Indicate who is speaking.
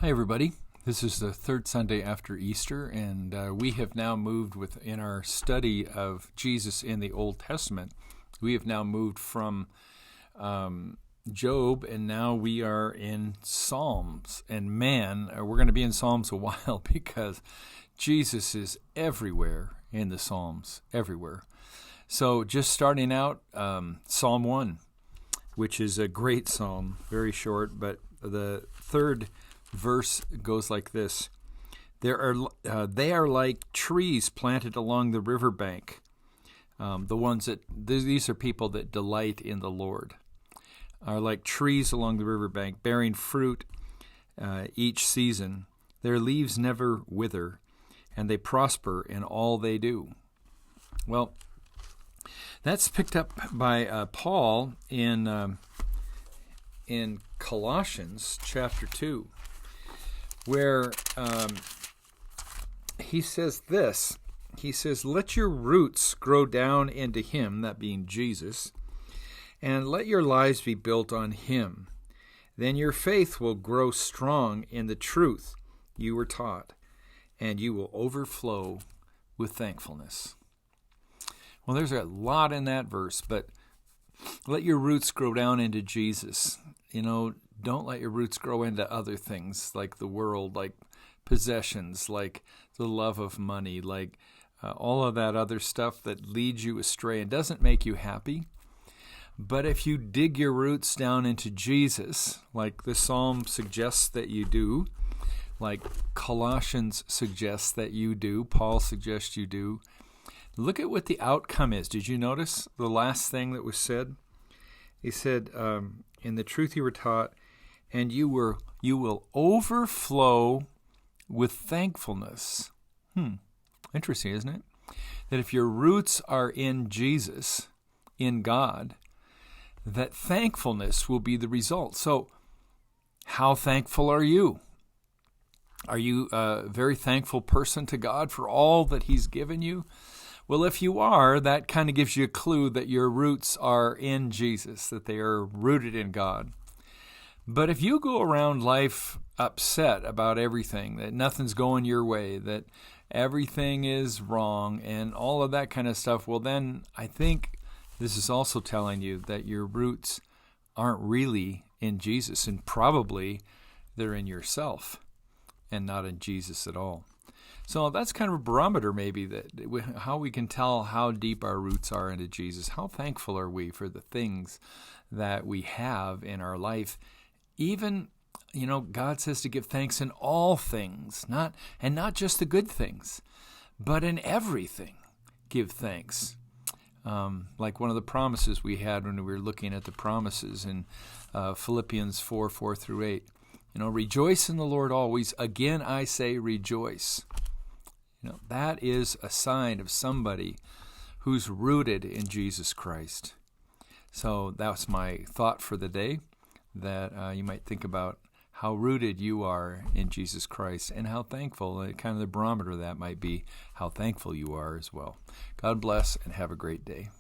Speaker 1: Hi, everybody. This is the third Sunday after Easter, and we have now moved in our study of Jesus in the Old Testament. We have now moved from Job, and now we are in Psalms. And man, we're going to be in Psalms a while because Jesus is everywhere in the Psalms, everywhere. So just starting out, Psalm 1, which is a great psalm, very short, but the third verse goes like this. They are like trees planted along the riverbank. These are people that delight in the Lord, are like trees along the riverbank, bearing fruit each season. Their leaves never wither, and they prosper in all they do. Well, that's picked up by Paul in Colossians chapter 2. Where he says this. He says, "Let your roots grow down into him," that being Jesus, "and let your lives be built on him. Then your faith will grow strong in the truth you were taught, and you will overflow with thankfulness." Well, there's a lot in that verse, but let your roots grow down into Jesus. Don't let your roots grow into other things like the world, like possessions, like the love of money, like all of that other stuff that leads you astray and doesn't make you happy. But if you dig your roots down into Jesus, like the Psalm suggests that you do, like Colossians suggests that you do, Paul suggests you do, look at what the outcome is. Did you notice the last thing that was said? He said, in the truth you were taught, and you will overflow with thankfulness. Interesting, isn't it? That if your roots are in Jesus, in God, that thankfulness will be the result. So, how thankful are you? Are you a very thankful person to God for all that He's given you? Well, if you are, that kind of gives you a clue that your roots are in Jesus, that they are rooted in God. But if you go around life upset about everything, that nothing's going your way, that everything is wrong, and all of that kind of stuff, well, then I think this is also telling you that your roots aren't really in Jesus, and probably they're in yourself and not in Jesus at all. So that's kind of a barometer maybe, that how we can tell how deep our roots are into Jesus. How thankful are we for the things that we have in our life? Even, God says to give thanks in all things, not just the good things, but in everything give thanks. Like one of the promises we had when we were looking at the promises in Philippians 4:4-8. Rejoice in the Lord always. Again, I say rejoice. That is a sign of somebody who's rooted in Jesus Christ. So that's my thought for the day, that you might think about how rooted you are in Jesus Christ and how thankful, kind of the barometer of that might be how thankful you are as well. God bless and have a great day.